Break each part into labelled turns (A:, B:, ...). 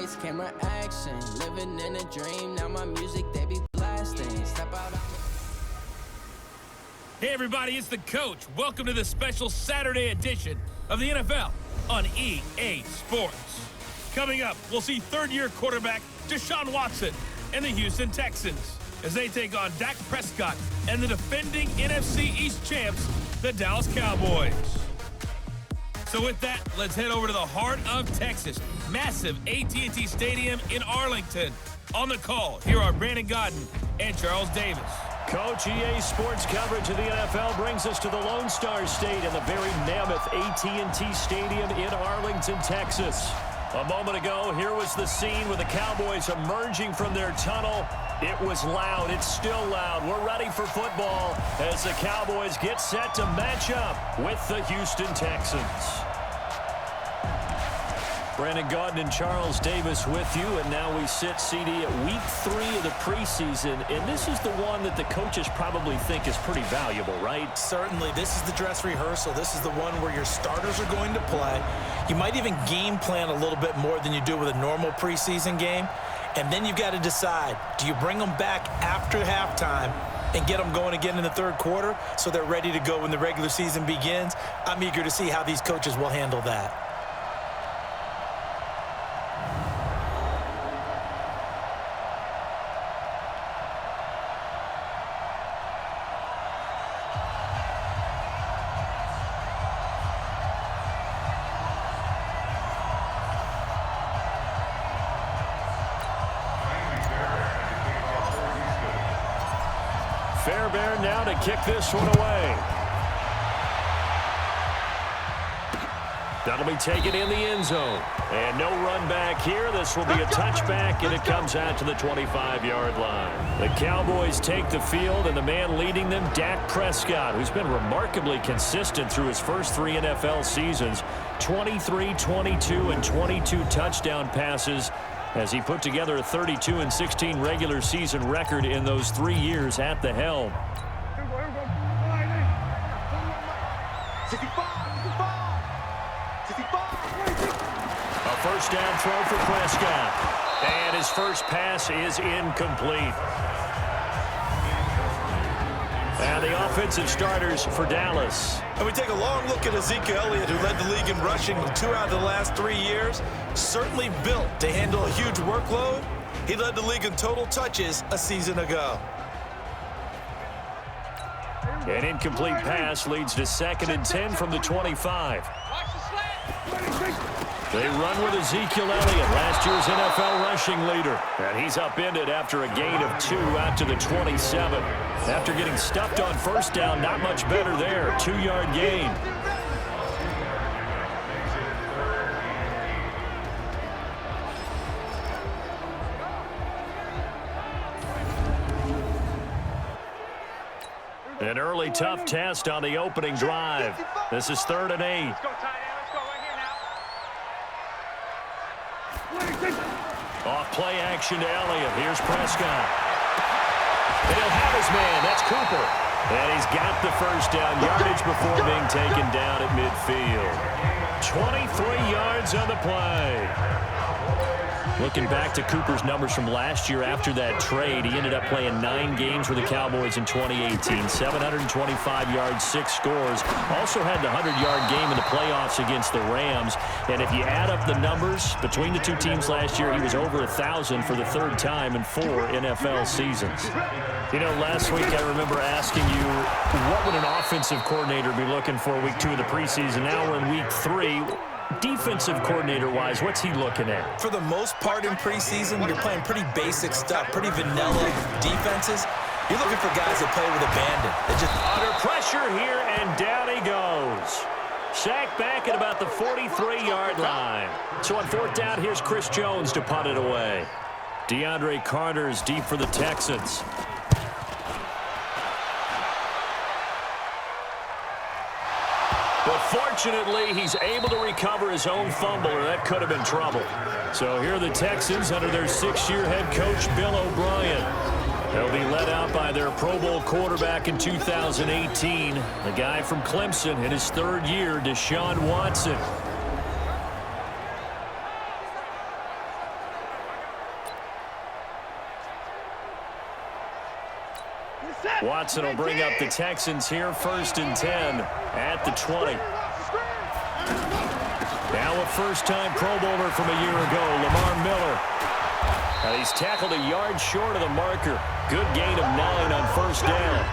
A: lights, camera action. Living in a dream, now my music, they be blasting. Step out.
B: Hey everybody, it's the coach. Welcome to the special Saturday edition of the NFL on EA Sports. Coming up, we'll see third-year quarterback Deshaun Watson and the Houston Texans as they take on Dak Prescott and the defending NFC East champs, the Dallas Cowboys. So with that, let's head over to the heart of Texas. Massive AT&T Stadium in Arlington. On the call, here are Brandon Godden and Charles Davis.
C: Coach, EA Sports coverage of the NFL brings us to the Lone Star State in the very mammoth AT&T Stadium in Arlington, Texas. A moment ago, here was the scene with the Cowboys emerging from their tunnel. It was loud. It's still loud. We're ready for football as the Cowboys get set to match up with the Houston Texans. Brandon Gaudin and Charles Davis with you, and now we sit, CD, at week 3 of the preseason, and this is the one that the coaches probably think is pretty valuable, right?
D: Certainly. This is the dress rehearsal. This is the one where your starters are going to play. You might even game plan a little bit more than you do with a normal preseason game, and then you've got to decide, do you bring them back after halftime and get them going again in the third quarter so they're ready to go when the regular season begins? I'm eager to see how these coaches will handle that.
C: Fairbairn now to kick this one away. That'll be taken in the end zone. And no run back here. This will be a touchback, and it comes out to the 25-yard line. The Cowboys take the field, and the man leading them, Dak Prescott, who's been remarkably consistent through his first 3 NFL seasons. 23, 22, and 22 touchdown passes as he put together a 32-16 regular season record in those 3 years at the helm. A first down throw for Prescott. And his first pass is incomplete. And the offensive starters for Dallas.
D: And we take a long look at Ezekiel Elliott, who led the league in rushing 2 out of the last 3 years. Certainly built to handle a huge workload. He led the league in total touches a season ago.
C: An incomplete pass leads to 2nd and 10 from the 25. They run with Ezekiel Elliott, last year's NFL rushing leader. And he's upended after a gain of 2 out to the 27. After getting stuffed on first down, not much better there. 2-yard gain. An early tough test on the opening drive. This is 3rd and 8. Off play action to Elliott. Here's Prescott. And he'll have his man. That's Cooper. And he's got the first down yardage before being taken down at midfield. 23 yards on the play. Looking back to Cooper's numbers from last year after that trade, he ended up playing 9 games for the Cowboys in 2018. 725 yards, 6 scores. Also had the 100-yard game in the playoffs against the Rams. And if you add up the numbers between the 2 teams last year, he was over 1,000 for the 3rd time in 4 NFL seasons. You know, last week I remember asking you, what would an offensive coordinator be looking for week 2 of the preseason? Now we're in week 3. Defensive coordinator-wise, what's he looking at?
D: For the most part in preseason, you're playing pretty basic stuff, pretty vanilla defenses. You're looking for guys that play with abandon. They just
C: under pressure here, and down he goes. Sacked back at about the 43-yard line. So on 4th down, here's Chris Jones to punt it away. DeAndre Carter's deep for the Texans. But fortunately, he's able to recover his own fumble, or that could have been trouble. So here are the Texans under their 6-year head coach, Bill O'Brien. They'll be led out by their Pro Bowl quarterback in 2018, the guy from Clemson in his 3rd year, Deshaun Watson. Watson will bring up the Texans here, 1st and 10 at the 20. Now a first-time Pro Bowler from a year ago, Lamar Miller. And he's tackled a yard short of the marker. Good gain of 9 on 1st down.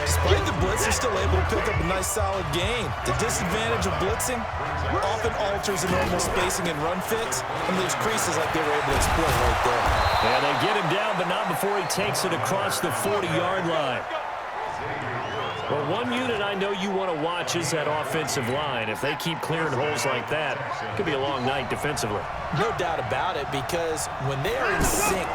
D: Despite the blitz, they're still able to pick up a nice, solid gain. The disadvantage of blitzing often alters the normal spacing and run fits, and leaves creases like they were able to exploit right there.
C: And they get him down, but not before he takes it across the 40-yard line. Well, one unit I know you want to watch is that offensive line. If they keep clearing holes like that, it could be a long night defensively.
D: No doubt about it, because when they are in sync,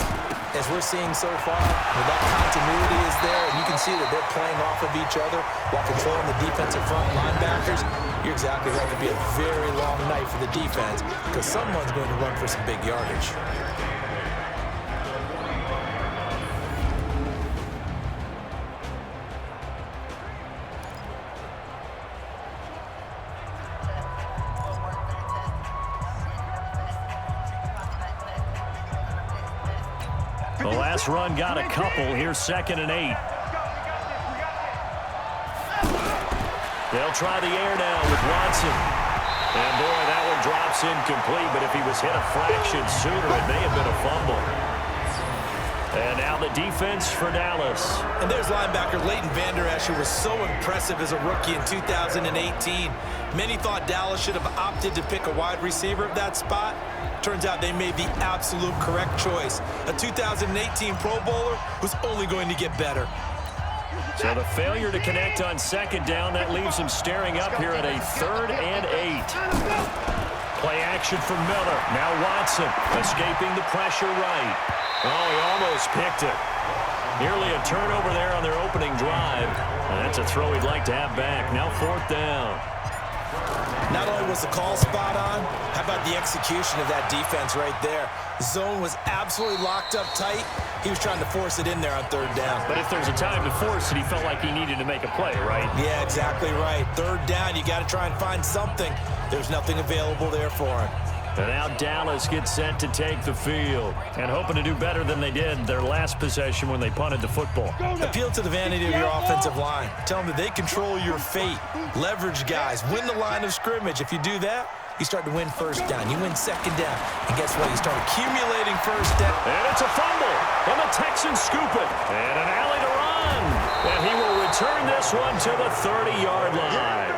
D: as we're seeing so far, when that continuity is there, and you can see that they're playing off of each other while controlling the defensive front linebackers, you're exactly right. It could be a very long night for the defense, because someone's going to run for some big yardage.
C: The last run got a couple. Here's 2nd and 8. They'll try the air now with Watson. And, boy, that one drops incomplete. But if he was hit a fraction sooner, it may have been a fumble. And now the defense for Dallas.
D: And there's linebacker Leighton Vander Esch, who was so impressive as a rookie in 2018. Many thought Dallas should have opted to pick a wide receiver at that spot. Turns out they made the absolute correct choice. A 2018 Pro Bowler who's only going to get better.
C: So the failure to connect on 2nd down, that leaves him staring up here at a 3rd and 8. Play action for Miller. Now Watson escaping the pressure right. Oh, he almost picked it. Nearly a turnover there on their opening drive. And that's a throw he'd like to have back. Now 4th down.
D: Not only was the call spot on, how about the execution of that defense right there? The zone was absolutely locked up tight. He was trying to force it in there on 3rd down.
C: But if there's a time to force it, he felt like he needed to make a play, right?
D: Yeah, exactly right. 3rd down, you got to try and find something. There's nothing available there for him.
C: And now Dallas gets set to take the field. And hoping to do better than they did their last possession when they punted the football.
D: Appeal to the vanity of your offensive line. Tell them that they control your fate. Leverage guys. Win the line of scrimmage. If you do that, you start to win 1st down. You win 2nd down. And guess what? You start accumulating 1st down.
C: And it's a fumble. And the Texans scoop it. And an alley to run. And he will return this one to the 30-yard line.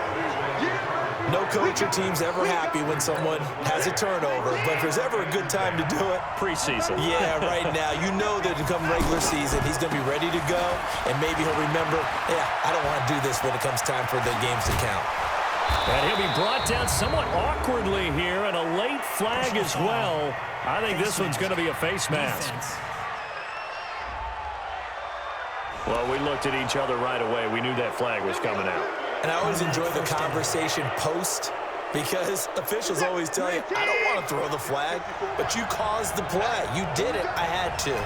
D: No coach or team's ever happy when someone has a turnover, but if there's ever a good time to do it,
C: preseason.
D: Yeah, right now. You know that come regular season, he's going to be ready to go, and maybe he'll remember, yeah, I don't want to do this when it comes time for the games to count.
C: And he'll be brought down somewhat awkwardly here, and a late flag as well. I think this one's going to be a face mask. Well, we looked at each other right away. We knew that flag was coming out.
D: And I always enjoy the conversation post, because officials always tell you, I don't want to throw the flag, but you caused the play. You did it. I had to.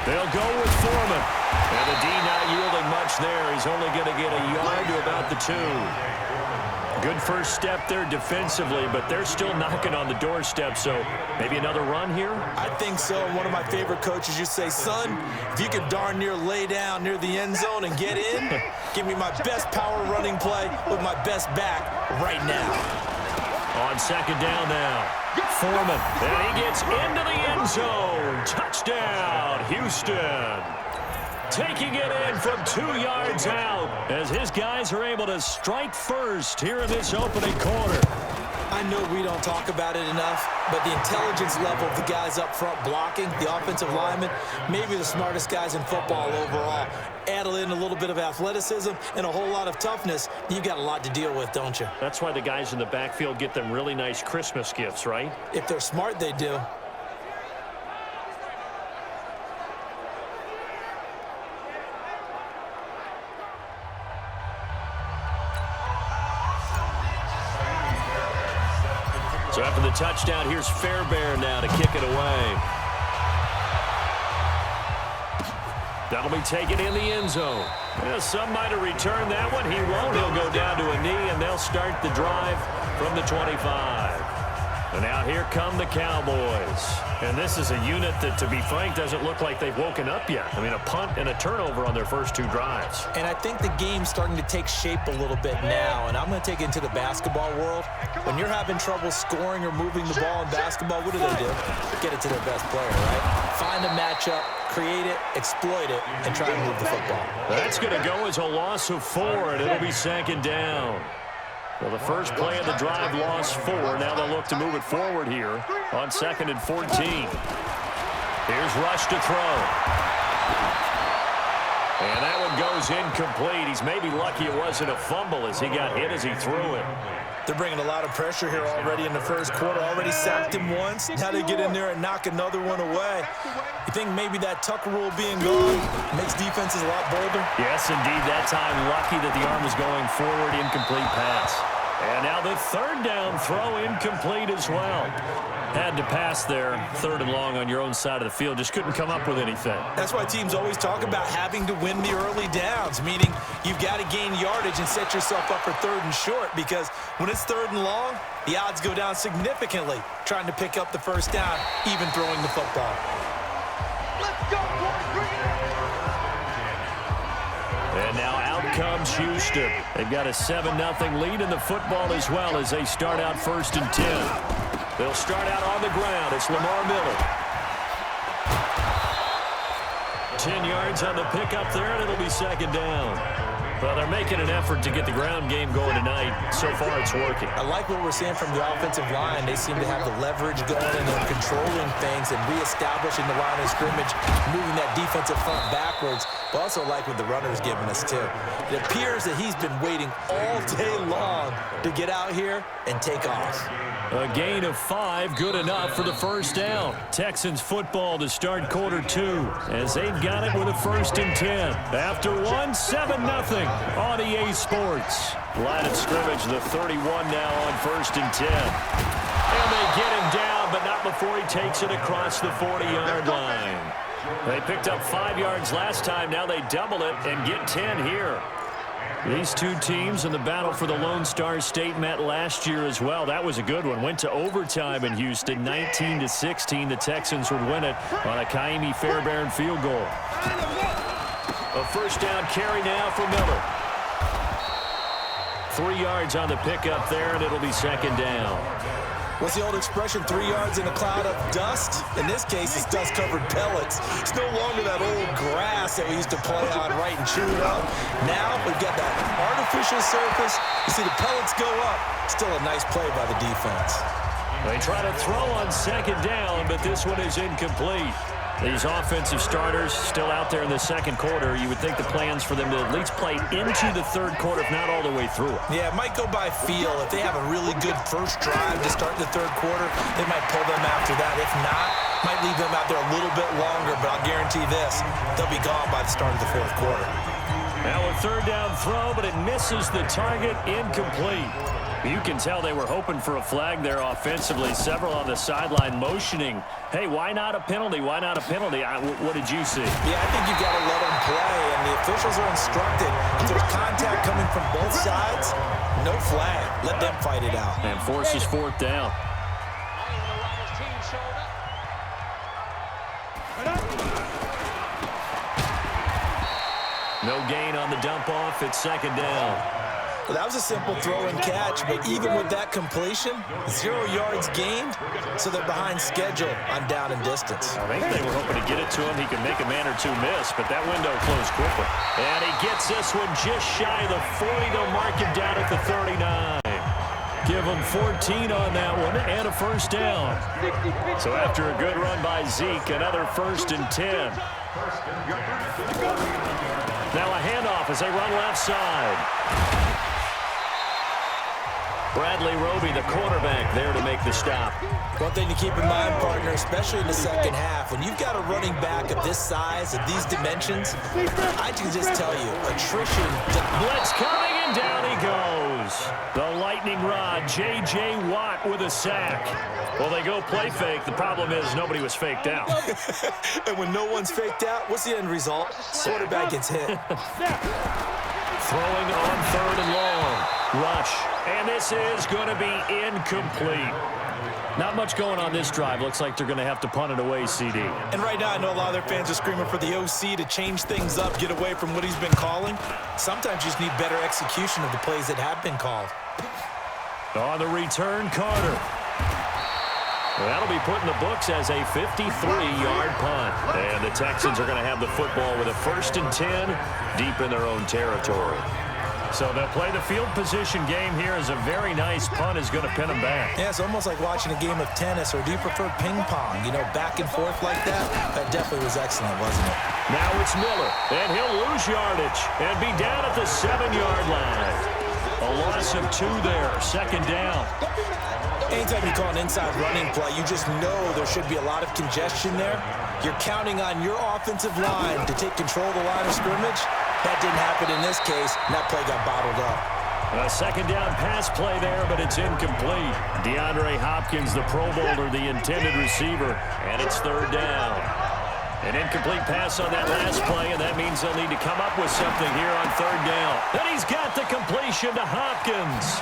C: They'll go with Foreman. And the D not yielding much there. He's only going to get a yard to about the 2. Good first step there defensively, but they're still knocking on the doorstep, so maybe another run here?
D: I think so. One of my favorite coaches used to say, son, if you could darn near lay down near the end zone and get in, give me my best power running play with my best back right now.
C: On 2nd down now, Foreman, and he gets into the end zone. Touchdown, Houston. Taking it in from 2 yards out as his guys are able to strike first here in this opening quarter.
D: I know we don't talk about it enough, but the intelligence level of the guys up front blocking, the offensive linemen, maybe the smartest guys in football overall. Add in a little bit of athleticism and a whole lot of toughness, you've got a lot to deal with, don't you?
C: That's why the guys in the backfield get them really nice Christmas gifts, right?
D: If they're smart, they do.
C: So after the touchdown, here's Fairbairn now to kick it away. That'll be taken in the end zone. Well, some might have returned that one. He won't. He'll go down to a knee, and they'll start the drive from the 25. And now here come the Cowboys. And this is a unit that, to be frank, doesn't look like they've woken up yet. I mean, a punt and a turnover on their first 2 drives.
D: And I think the game's starting to take shape a little bit now, and I'm going to take it into the basketball world. When you're having trouble scoring or moving the ball in basketball, what do? Get it to their best player, right? Find a matchup, create it, exploit it, and try to move the football.
C: That's going to go as a loss of 4, and it'll be 2nd down. Well, the first play of the drive lost 4. Now they'll look to move it forward here on 2nd and 14. Here's Rush to throw. And that one goes incomplete. He's maybe lucky it wasn't a fumble as he got hit as he threw it.
D: They're bringing a lot of pressure here already in the first quarter. Already sacked him once. Now they get in there and knock another one away. You think maybe that Tucker rule being gone makes defenses a lot bolder?
C: Yes, indeed. That time, lucky that the arm was going forward. Incomplete pass. And now the 3rd down throw incomplete as well. Had to pass there, 3rd and long on your own side of the field. Just couldn't come up with anything.
D: That's why teams always talk about having to win the early downs, meaning you've got to gain yardage and set yourself up for 3rd and short, because when it's 3rd and long, the odds go down significantly trying to pick up the 1st down, even throwing the football.
E: Let's go, boys. Bring it in.
C: And now out comes Houston. They've got a 7-0 lead in the football as well as they start out 1st and 10. They'll start out on the ground. It's Lamar Miller. 10 yards on the pickup there, and it'll be 2nd down. Well, they're making an effort to get the ground game going tonight. So far, it's working.
D: I like what we're seeing from the offensive line. They seem to have the leverage going, and they're controlling things and reestablishing the line of scrimmage, moving that defensive front backwards. But also like what the runner's giving us, too. It appears that he's been waiting all day long to get out here and take off.
C: A gain of 5, good enough for the 1st down. Texans football to start quarter 2 as they've got it with a 1st and 10. After 1, 7-0 on EA Sports. Line of scrimmage, the 31 now on 1st and 10. And they get him down, but not before he takes it across the 40-yard line. They picked up 5 yards last time. Now they double it and get 10 here. These 2 teams in the battle for the Lone Star State met last year as well. That was a good one. Went to overtime in Houston, 19-16. The Texans would win it on a Kaimi Fairbairn field goal. A 1st down carry now for Miller. 3 yards on the pickup there, and it'll be 2nd down.
D: What's the old expression, 3 yards in a cloud of dust? In this case, it's dust-covered pellets. It's no longer that old grass that we used to play on, right, and chew it up. Now we've got that artificial surface. You see the pellets go up. Still a nice play by the defense.
C: They try to throw on 2nd down, but this one is incomplete. These offensive starters still out there in the 2nd quarter. You would think the plans for them to at least play into the 3rd quarter, if not all the way through it.
D: Yeah, it might go by feel. If they have a really good first drive to start the 3rd quarter, they might pull them after that. If not, might leave them out there a little bit longer, but I'll guarantee this, they'll be gone by the start of the 4th quarter.
C: Now a 3rd down throw, but it misses the target, incomplete. You can tell they were hoping for a flag there offensively. Several on the sideline motioning, hey, why not a penalty? Why not a penalty? What did you see?
D: Yeah, I think you've got to let them play, and the officials are instructed. If there's contact coming from both sides, no flag. Let them fight it out.
C: And forces 4th down. No gain on the dump off. It's 2nd down.
D: Well, that was a simple throw and catch, but even with that completion, 0 yards gained, so they're behind schedule on down and distance.
C: I think they were hoping to get it to him. He could make a man or 2 miss, but that window closed quickly. And he gets this one just shy of the 40. They'll mark him down at the 39. Give him 14 on that one and a 1st down. So after a good run by Zeke, another 1st and 10. Now a handoff as they run left side. Bradley Roby, the quarterback, there to make the stop.
D: One thing to keep in mind, partner, especially in the 2nd half, when you've got a running back of this size, of these dimensions, I can just tell you, attrition.
C: Blitz coming, and down he goes. The lightning rod, J.J. Watt with a sack. Well, they go play fake. The problem is nobody was faked out.
D: And when no one's faked out, what's the end result? Quarterback gets hit.
C: Throwing on 3rd and long. Rush. And this is going to be incomplete. Not much going on this drive. Looks like they're going to have to punt it away, CD.
D: And right now, I know a lot of their fans are screaming for the OC to change things up, get away from what he's been calling. Sometimes you just need better execution of the plays that have been called.
C: On the return, Carter. That'll be put in the books as a 53-yard punt. And the Texans are going to have the football with a 1st and 10 deep in their own territory. So they'll play the field position game here as a very nice punt is going to pin them back.
D: Yeah, it's almost like watching a game of tennis, or do you prefer ping pong? You know, back and forth like that? That definitely was excellent, wasn't it?
C: Now it's Miller, and he'll lose yardage and be down at the 7-yard line. A loss of 2 there, 2nd down.
D: Anytime you call an inside running play, you just know there should be a lot of congestion there. You're counting on your offensive line to take control of the line of scrimmage. That didn't happen in this case, and that play got bottled up.
C: A 2nd down pass play there, but it's incomplete. DeAndre Hopkins, the Pro Bowler, the intended receiver, and it's 3rd down. An incomplete pass on that last play, and that means they'll need to come up with something here on 3rd down. And he's got the completion to Hopkins.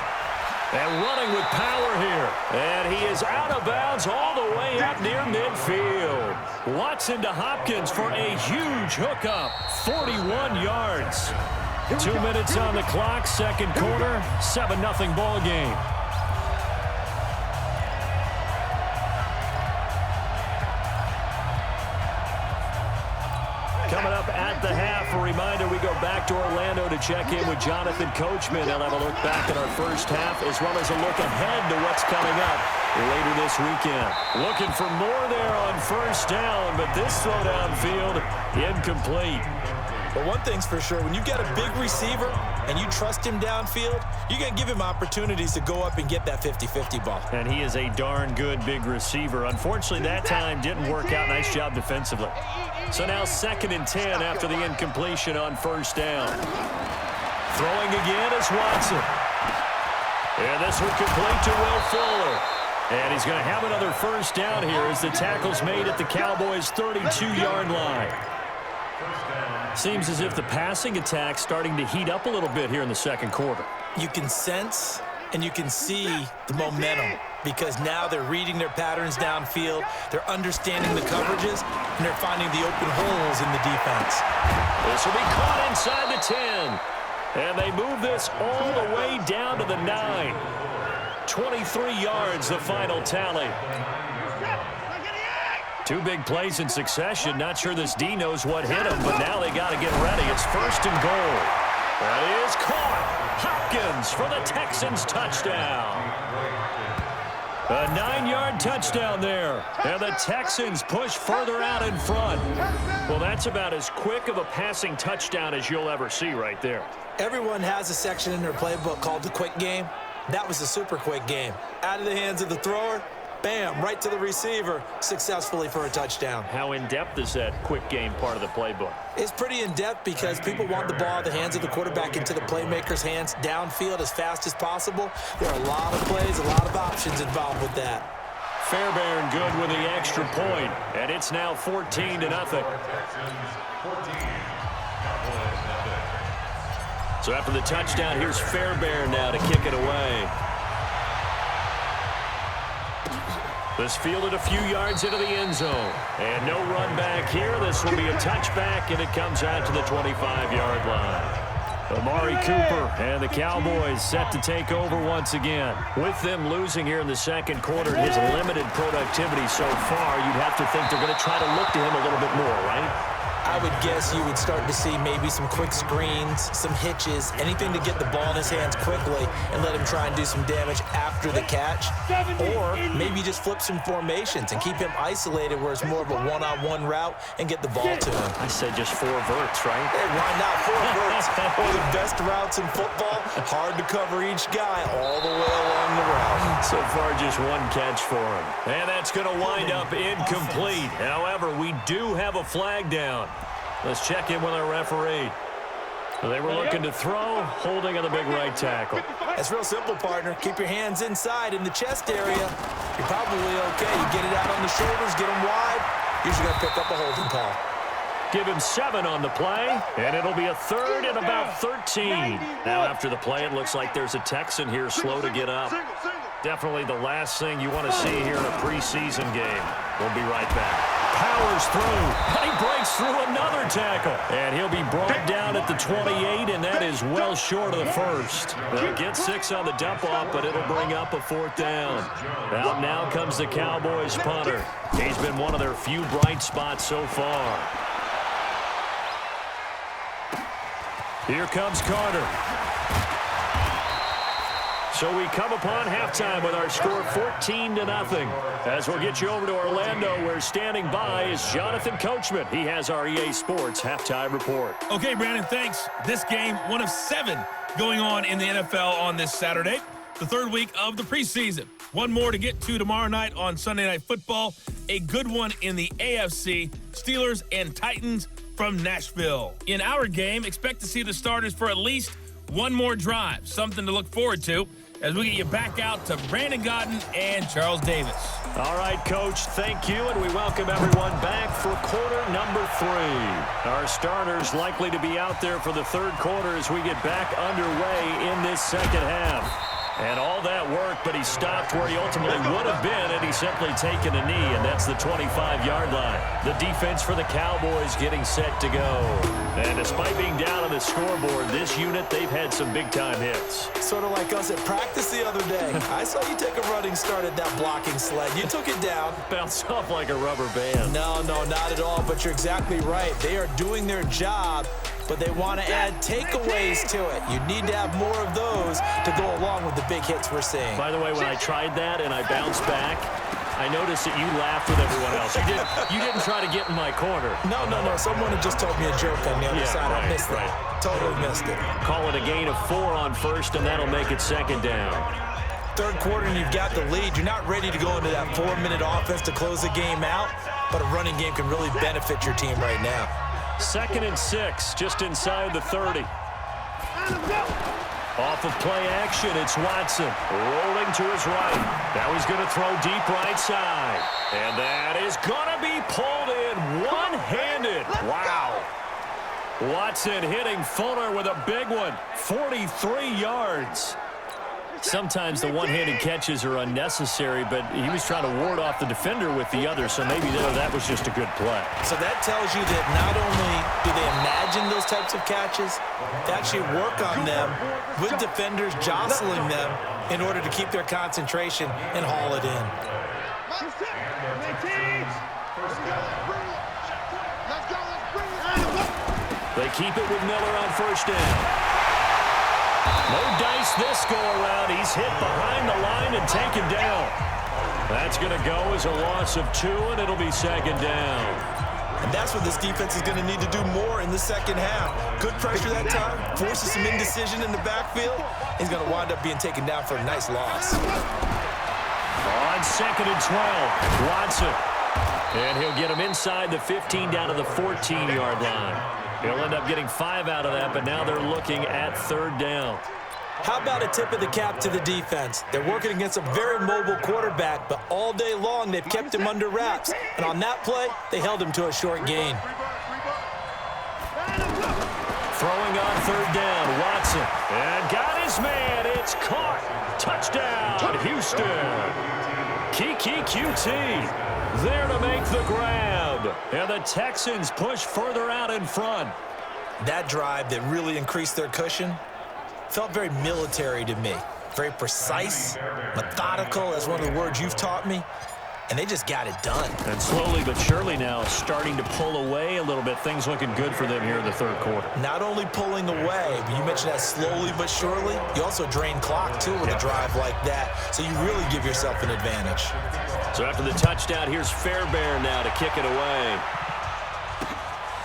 C: And running with power here. And he is out of bounds all the way up near midfield. Watson to Hopkins for a huge hookup. 41 yards. 2 minutes on the clock, 2nd quarter, 7-0 ball game. Coming up at the half, a reminder, we go back to Orlando to check in with Jonathan Coachman. He'll have a look back at our first half as well as a look ahead to what's coming up later this weekend. Looking for more there on 1st down, but this throw downfield incomplete.
D: But one thing's for sure, when you get a big receiver and you trust him downfield, you're going to give him opportunities to go up and get that 50-50 ball.
C: And he is a darn good big receiver. Unfortunately, that time didn't work out. Nice job defensively. So now 2nd and 10 after the incompletion on 1st down. Throwing again is Watson. And this one complete to Will Fuller. And he's going to have another 1st down here as the tackle's made at the Cowboys' 32-yard line. Seems as if the passing attack's starting to heat up a little bit here in the 2nd quarter.
D: You can sense and you can see the momentum because now they're reading their patterns downfield, they're understanding the coverages, and they're finding the open holes in the defense.
C: This will be caught inside the 10. And they move this all the way down to the 9. 23 yards, the final tally. 2 big plays in succession. Not sure this D knows what hit him, but now they got to get ready. It's 1st and goal. That is caught. Hopkins for the Texans touchdown. A 9-yard touchdown there. And the Texans push further out in front. Well, that's about as quick of a passing touchdown as you'll ever see right there.
D: Everyone has a section in their playbook called the quick game. That was a super quick game. Out of the hands of the thrower, bam, right to the receiver, successfully for a touchdown.
C: How in-depth is that quick game part of the playbook?
D: It's pretty in-depth because people want the ball out of the hands of the quarterback into the playmaker's hands downfield as fast as possible. There are a lot of plays, a lot of options involved with that.
C: Fairbairn good with the extra point, and it's now 14-0. So after the touchdown, here's Fairbairn now to kick it away. This fielded a few yards into the end zone. And no run back here. This will be a touchback, and it comes out to the 25-yard line. Amari Cooper and the Cowboys set to take over once again. With them losing here in the 2nd quarter, his limited productivity so far, you'd have to think they're going to try to look to him a little bit more, right?
D: I would guess you would start to see maybe some quick screens, some hitches, anything to get the ball in his hands quickly and let him try and do some damage after the catch. Or maybe just flip some formations and keep him isolated where it's more of a one-on-one route and get the ball to him.
C: I said just 4 verts, right?
D: Hey, why not 4 verts? One of the best routes in football. Hard to cover each guy all the way along the route.
C: So far, just 1 catch for him. And that's going to wind up incomplete. However, we do have a flag down. Let's check in with our referee. They were looking to throw, holding on the big right tackle.
D: That's real simple, partner. Keep your hands inside in the chest area. You're probably okay. You get it out on the shoulders, get them wide. Usually going to pick up a holding call.
C: Give him 7 on the play, and it'll be a 3rd and about 13. Now after the play, it looks like there's a Texan here slow to get up. Definitely the last thing you want to see here in a preseason game. We'll be right back. Powers through, and he breaks through another tackle. And he'll be brought down at the 28, and that is well short of the first. They'll get 6 on the dump-off, but it'll bring up a 4th down. Out now comes the Cowboys punter. He's been one of their few bright spots so far. Here comes Carter. So we come upon halftime with our score 14-0. As we'll get you over to Orlando, where standing by is Jonathan Coachman. He has our EA Sports halftime report.
B: Okay, Brandon, thanks. This game, one of 7 going on in the NFL on this Saturday, the 3rd week of the preseason. One more to get to tomorrow night on Sunday Night Football. A good one in the AFC, Steelers and Titans from Nashville. In our game, expect to see the starters for at least one more drive, something to look forward to, as we get you back out to Brandon Godden and Charles Davis.
C: All right, Coach, thank you, and we welcome everyone back for quarter number 3. Our starters likely to be out there for the 3rd quarter as we get back underway in this second half. And all that work, but he stopped where he ultimately would have been, and he's simply taken a knee, and that's the 25-yard line. The defense for the Cowboys getting set to go. And despite being down on the scoreboard, this unit, they've had some big-time hits.
D: Sort of like us at practice the other day. I saw you take a running start at that blocking sled. You took it down.
C: Bounced off like a rubber band.
D: No, not at all, but you're exactly right. They are doing their job, but they want to add takeaways to it. You need to have more of those to go along with the big hits we're seeing.
C: By the way, when I tried that and I bounced back, I noticed that you laughed with everyone else. You didn't try to get in my corner.
D: No. Someone had just told me a joke on the other side.
C: Right,
D: I missed it. Totally missed it.
C: Call it a gain of 4 on first, and that'll make it 2nd down.
D: 3rd quarter, and you've got the lead. You're not ready to go into that 4-minute offense to close the game out, but a running game can really benefit your team right now.
C: 2nd and 6, just inside the 30. Off of play action, it's Watson rolling to his right. Now he's going to throw deep right side. And that is going to be pulled in one-handed. Wow. Watson hitting Fuller with a big one, 43 yards. Sometimes the one-handed catches are unnecessary, but he was trying to ward off the defender with the other, so maybe that was just a good play.
D: So that tells you that not only do they imagine those types of catches, they actually work on them with defenders jostling them in order to keep their concentration and haul it in.
C: They keep it with Miller on 1st down. No dice this go-around. He's hit behind the line and taken down. That's going to go as a loss of 2, and it'll be 2nd down.
D: And that's what this defense is going to need to do more in the second half. Good pressure that time, forces some indecision in the backfield. He's going to wind up being taken down for a nice loss.
C: On 2nd and 12, Watson. And he'll get him inside the 15 down to the 14-yard line. He'll end up getting 5 out of that, but now they're looking at 3rd down.
D: How about a tip of the cap to the defense? They're working against a very mobile quarterback, but all day long they've kept him under wraps. And on that play, they held him to a short gain.
C: Throwing on 3rd down, Watson. And got his man. It's caught. Touchdown, Houston. Kiki QT there to make the grab. And the Texans push further out in front.
D: That drive that really increased their cushion felt very military to me. Very precise, methodical, that's one of the words you've taught me. And they just got it done.
C: And slowly but surely now starting to pull away a little bit. Things looking good for them here in the 3rd quarter.
D: Not only pulling away, but you mentioned that slowly but surely. You also drain clock, too, with a drive like that. So you really give yourself an advantage.
C: So after the touchdown, here's Fairbairn now to kick it away.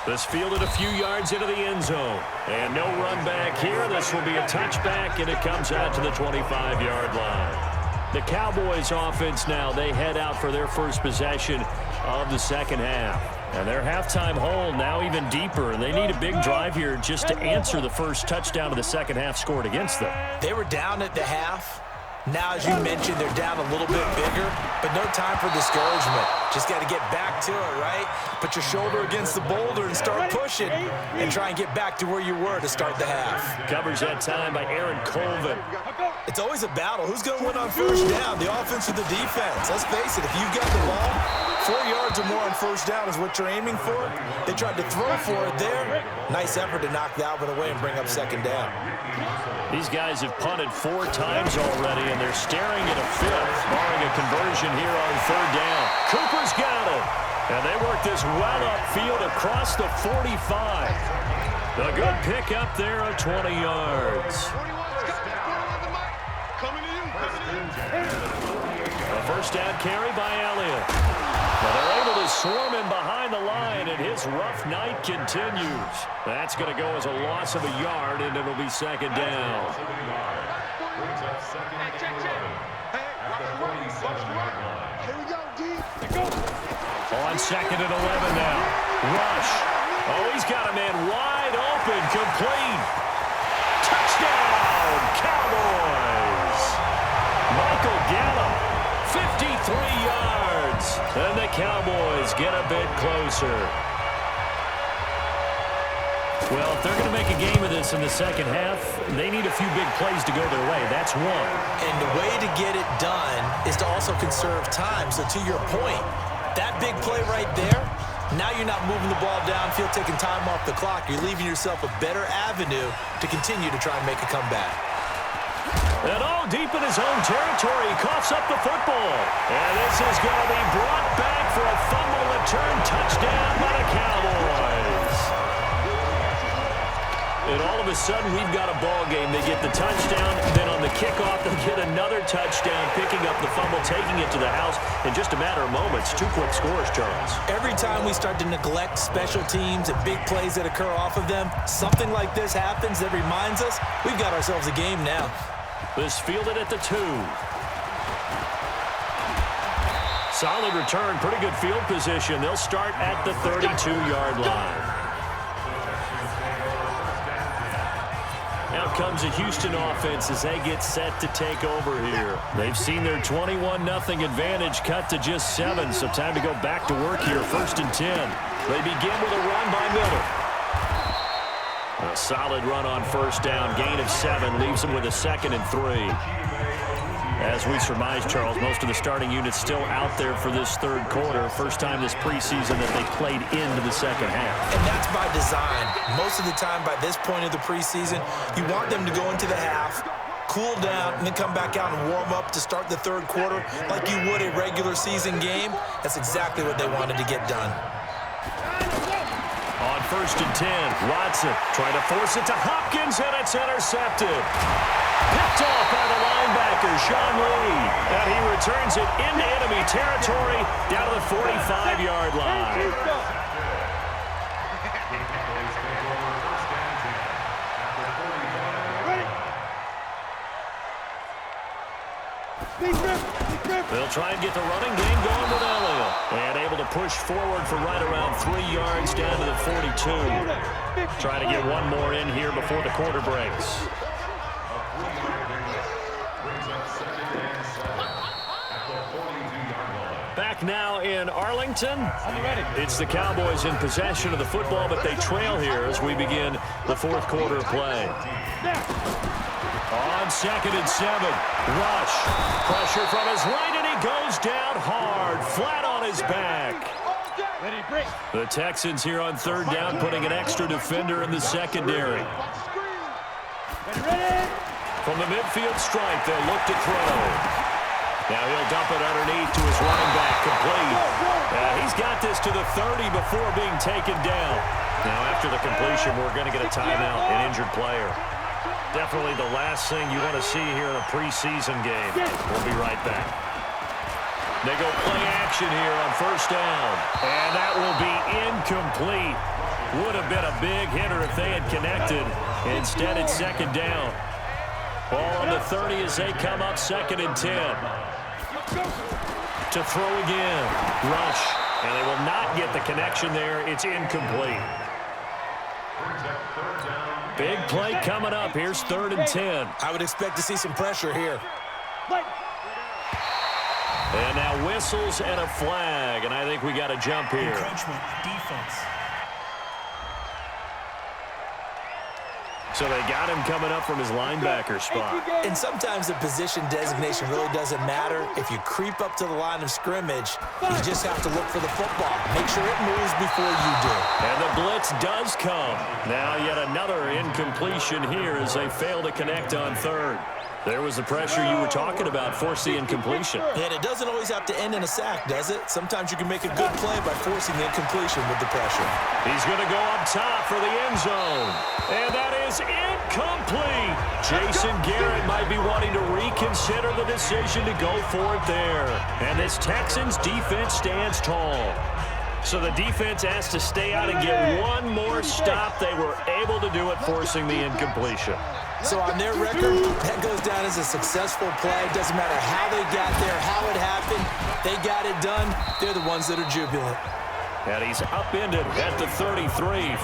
C: This fielded a few yards into the end zone. And no run back here. This will be a touchback, and it comes out to the 25-yard line. The Cowboys offense now, they head out for their first possession of the second half. And their halftime hole now even deeper. They need a big drive here just to answer the first touchdown of the second half scored against them.
D: They were down at the half. Now, as you mentioned, they're down a little bit bigger, but no time for discouragement. Just got to get back to it, right? Put your shoulder against the boulder and start pushing and try and get back to where you were to start the half.
C: Covers that time by Aaron Colvin.
D: It's always a battle. Who's going to win on first down, the offense or the defense? Let's face it, if you've got the ball, 4 yards or more on first down is what you're aiming for. They tried to throw for it there. Nice effort to knock that one away and bring up second down.
C: These guys have punted 4 times already, and they're staring at a 5th, barring a conversion here on third down. Cooper's got it, and they work this well upfield across the 45. A good pick up there of 20 yards. A first down carry by Elliott. But they're able to swarm him behind the line, and his rough night continues. That's going to go as a loss of a yard, and it'll be second down. On second and 11 now. Rush. Oh, he's got a man wide open, complete. Touchdown, Cowboys. Michael Gallup, 53 yards. And the Cowboys get a bit closer. Well, if they're going to make a game of this in the second half, they need a few big plays to go their way. That's one.
D: And the way to get it done is to also conserve time. So to your point, that big play right there, now you're not moving the ball downfield, taking time off the clock. You're leaving yourself a better avenue to continue to try and make a comeback.
C: And all deep in his own territory, he coughs up the football. And this is going to be brought back for a fumble return touchdown by the Cowboys. And all of a sudden, we've got a ball game. They get the touchdown, then on the kickoff, they get another touchdown, picking up the fumble, taking it to the house in just a matter of moments. 2 quick scores, Charles.
D: Every time we start to neglect special teams and big plays that occur off of them, something like this happens that reminds us we've got ourselves a game now.
C: This fielded at the 2. Solid return, pretty good field position. They'll start at the 32-yard line. Now comes a Houston offense as they get set to take over here. They've seen their 21-0 advantage cut to just 7, so time to go back to work here. 1st and 10. They begin with a run by Miller. A solid run on first down. Gain of 7 leaves them with a 2nd and 3. As we surmise, Charles, most of the starting units still out there for this third quarter. First time this preseason that they played into the second half.
D: And that's by design. Most of the time by this point of the preseason, you want them to go into the half, cool down, and then come back out and warm up to start the third quarter like you would a regular season game. That's exactly what they wanted to get done.
C: On 1st and 10, Watson trying to force it to Hopkins, and it's intercepted. Picked off by the linebacker, Sean Lee. And he returns it into enemy territory down to the 45-yard line. They'll try and get the running game going with Elliott. And able to push forward for right around 3 yards down to the 42. Trying to get one more in here before the quarter breaks. Back now in Arlington. It's the Cowboys in possession of the football, but they trail here as we begin the fourth quarter of play. On 2nd and 7, Rush. Pressure from his right, and he goes down hard, flat on his back. The Texans here on 3rd down, putting an extra defender in the secondary. From the midfield stripe, they'll look to throw. Now he'll dump it underneath to his running back, complete. He's got this to the 30 before being taken down. Now after the completion, we're going to get a timeout, an injured player. Definitely the last thing you want to see here in a preseason game. We'll be right back. They go play action here on 1st down. And that will be incomplete. Would have been a big hitter if they had connected. Instead, it's 2nd down. Ball on the 30 as they come up 2nd and 10. To throw again. Rush. And they will not get the connection there. It's incomplete. Big play coming up. Here's 3rd and 10.
D: I would expect to see some pressure here.
C: And now whistles and a flag, and I think we got a jump here.
F: Encroachment, defense.
C: So they got him coming up from his linebacker spot.
D: And sometimes the position designation really doesn't matter. If you creep up to the line of scrimmage, you just have to look for the football. Make sure it moves before you do.
C: And the blitz does come. Now yet another incompletion here as they fail to connect on third. There was the pressure you were talking about, force the incompletion.
D: And it doesn't always have to end in a sack, does it? Sometimes you can make a good play by forcing the incompletion with the pressure.
C: He's going to go up top for the end zone. And that is incomplete. Jason Garrett might be wanting to reconsider the decision to go for it there. And this Texans defense stands tall. So the defense has to stay out and get one more stop. They were able to do it, forcing the incompletion.
D: So on their record, that goes down as a successful play. Doesn't matter how they got there, how it happened. They got it done. They're the ones that are jubilant.
C: And he's upended at the 33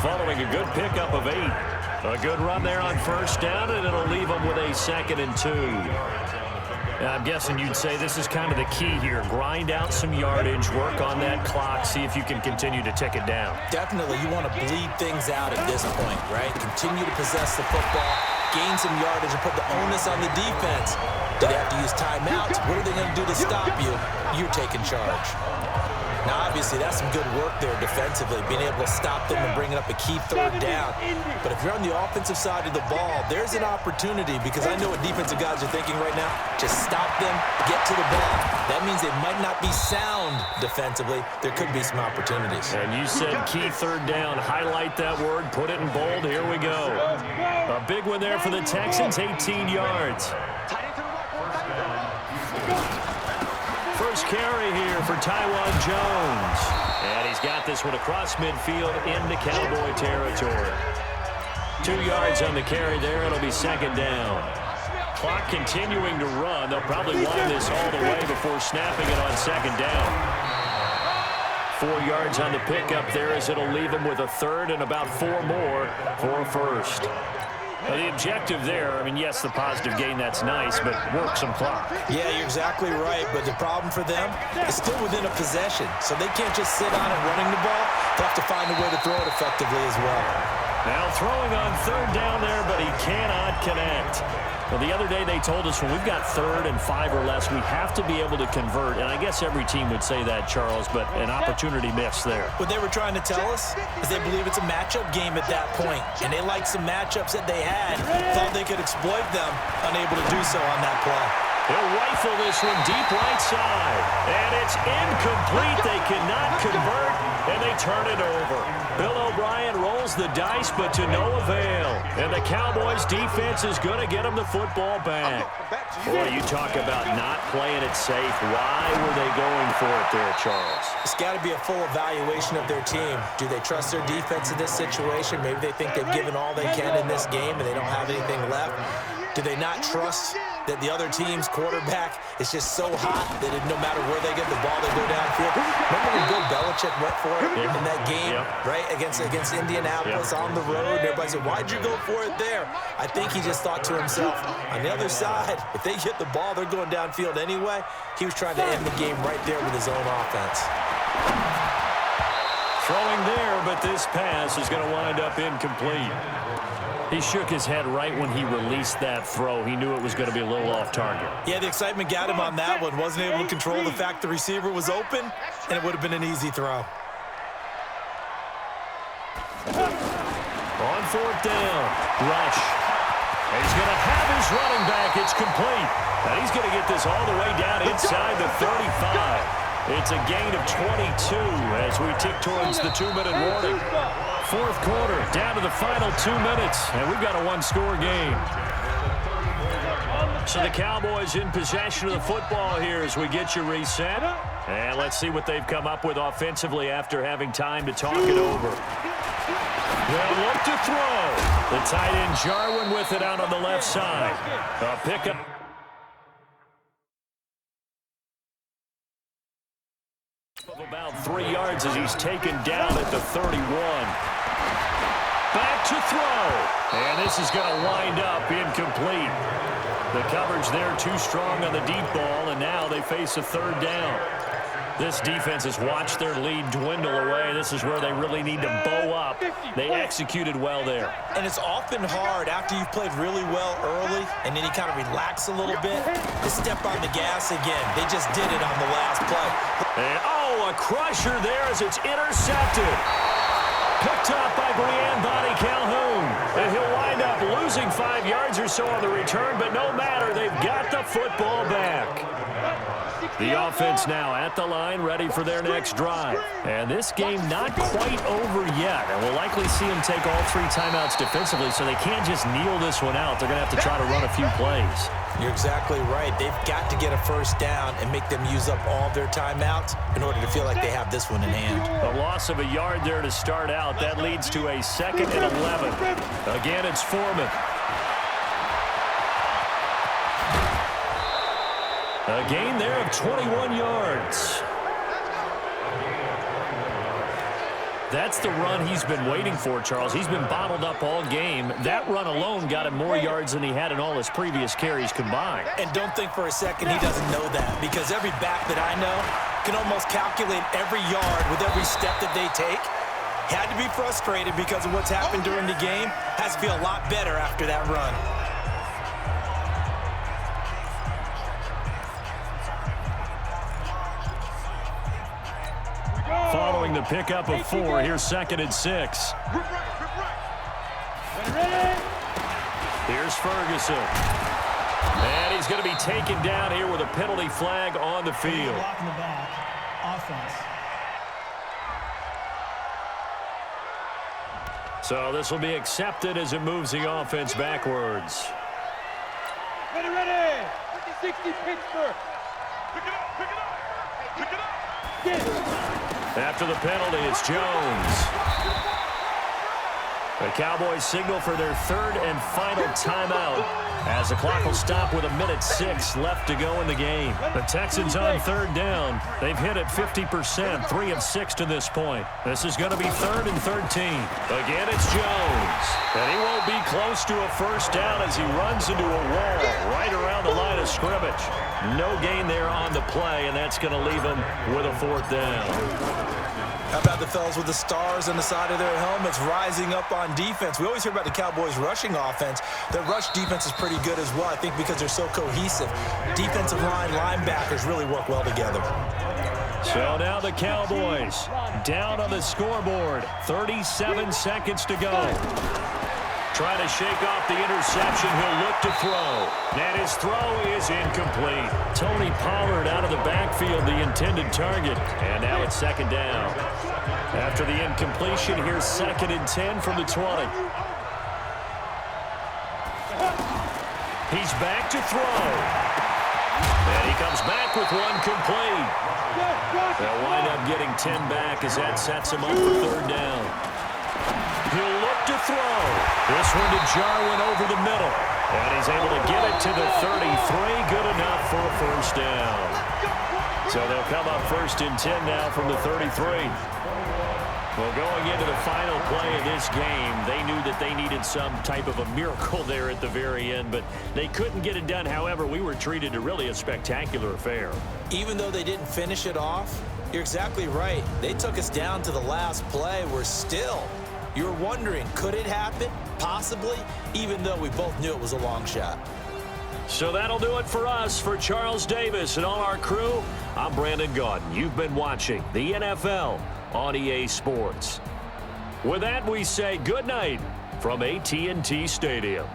C: following a good pickup of 8. A good run there on first down, and it'll leave him with a 2nd and 2. I'm guessing you'd say this is kind of the key here. Grind out some yardage, work on that clock, see if you can continue to tick it down.
D: Definitely. You want to bleed things out at this point, right? Continue to possess the football, gain some yardage, and put the onus on the defense. Do they have to use timeouts? What are they going to do to stop you? You're taking charge. Now, obviously, that's some good work there defensively, being able to stop them and bringing up a key third down. But if you're on the offensive side of the ball, there's an opportunity, because I know what defensive guys are thinking right now. Just stop them, get to the ball. That means they might not be sound defensively. There could be some opportunities.
C: And you said key third down. Highlight that word, put it in bold. Here we go. A big one there for the Texans, 18 yards. First carry here for Taiwan Jones. And he's got this one across midfield into Cowboy territory. 2 yards on the carry there. It'll be 2nd down. Clock continuing to run. They'll probably wind this all the way before snapping it on 2nd down. 4 yards on the pickup there as it'll leave them with a 3rd and about 4 more for a 1st. The objective there, I mean, yes, the positive gain, that's nice, but work some clock.
D: Yeah, you're exactly right, but the problem for them is still within a possession, so they can't just sit on it running the ball. They'll have to find a way to throw it effectively as well.
C: Now throwing on 3rd down there, but he cannot connect. Well, the other day they told us when we've got 3rd and 5 or less, we have to be able to convert. And I guess every team would say that, Charles, but an opportunity missed there.
D: What they were trying to tell us is they believe it's a matchup game at that point. And they liked some matchups that they had, thought they could exploit them, unable to do so on that play.
C: They'll rifle this one deep right side. And it's incomplete. They cannot convert, and they turn it over. Bill O'Brien rolls the dice, but to no avail. And the Cowboys' defense is going to get them the football back. Boy, you talk about not playing it safe. Why were they going for it there, Charles?
D: It's got to be a full evaluation of their team. Do they trust their defense in this situation? Maybe they think they've given all they can in this game and they don't have anything left. Do they not trust that the other team's quarterback is just so hot that no matter where they get the ball, they go downfield? Remember when Bill Belichick went for it in that game, right, against Indianapolis on the road? And everybody said, why'd you go for it there? I think he just thought to himself, on the other side, if they get the ball, they're going downfield anyway. He was trying to end the game right there with his own offense.
C: Throwing there, but this pass is going to wind up incomplete. He shook his head right when he released that throw. He knew it was going to be a little off target.
D: Yeah, the excitement got him on that one. Wasn't able to control the fact the receiver was open, and it would have been an easy throw.
C: On 4th down, rush. And he's going to have his running back. It's complete. And he's going to get this all the way down inside the 35. It's a gain of 22 as we tick towards the 2-minute warning. 4th quarter, down to the final 2 minutes, and we've got a 1-score game. So the Cowboys in possession of the football here as we get you reset. And let's see what they've come up with offensively after having time to talk it over. They'll look to throw. The tight end Jarwin with it out on the left side. A pickup. Of about 3 yards as he's taken down at the 31. Back to throw. And this is going to wind up incomplete. The coverage there too strong on the deep ball, and now they face a third down. This defense has watched their lead dwindle away. This is where they really need to bow up. They executed well there.
D: And it's often hard after you've played really well early and then you kind of relax a little bit to step on the gas again. They just did it on the last play.
C: And, oh, a crusher there as it's intercepted. Picked up by Brian Calhoun. And he'll wind up losing 5 yards or so on the return, but no matter, they've got the football back. The offense now at the line, ready for their next drive. And this game not quite over yet. And we'll likely see them take all 3 timeouts defensively, so they can't just kneel this one out. They're going to have to try to run a few plays.
D: You're exactly right. They've got to get a first down and make them use up all of their timeouts in order to feel like they have this one in hand.
C: A loss of a yard there to start out. That leads to a 2nd and 11. Again, it's Foreman. A gain there of 21 yards. That's the run he's been waiting for, Charles. He's been bottled up all game. That run alone got him more yards than he had in all his previous carries combined.
D: And don't think for a second he doesn't know that, because every back that I know can almost calculate every yard with every step that they take. Had to be frustrated because of what's happened during the game. Has to feel a lot better after that run.
C: Following the pickup of 4, here's 2nd and 6. Here's Ferguson. And he's going to be taken down here with a penalty flag on the field. So this will be accepted as it moves the offense backwards.
E: Ready. 60 Pittsburgh. Pick it up. Pick it up. Get it.
C: After the penalty, it's Jones. The Cowboys signal for their 3rd and final timeout as the clock will stop with 1:06 left to go in the game. The Texans on 3rd down. They've hit it 50%, 3 of 6 to this point. This is going to be 3rd and 13. Again, it's Jones. And he won't be close to a first down as he runs into a wall right around the line of scrimmage. No gain there on the play, and that's going to leave him with a 4th down.
D: How about the fellas with the stars on the side of their helmets rising up on defense? We always hear about the Cowboys' rushing offense. Their rush defense is pretty good as well, I think, because they're so cohesive. Defensive line, linebackers really work well together.
C: So now the Cowboys down on the scoreboard. 37 seconds to go. Trying to shake off the interception. He'll look to throw. And his throw is incomplete. Tony Pollard out of the backfield, the intended target. And now it's 2nd down. After the incompletion, here's 2nd and 10 from the 20. He's back to throw. And he comes back with one complete. They'll wind up getting 10 back as that sets him up for 3rd down. He'll look to throw. This one to Jarwin over the middle. And he's able to get it to the 33. Good enough for a first down. So they'll come up 1st and 10 now from the 33. Well, going into the final play of this game, they knew that they needed some type of a miracle there at the very end, but they couldn't get it done. However, we were treated to really a spectacular affair.
D: Even though they didn't finish it off, you're exactly right. They took us down to the last play. We're still... You're wondering, could it happen? Possibly, even though we both knew it was a long shot.
C: So that'll do it for us. For Charles Davis and all our crew, I'm Brandon Gaudin. You've been watching the NFL on EA Sports. With that, we say good night from AT&T Stadium.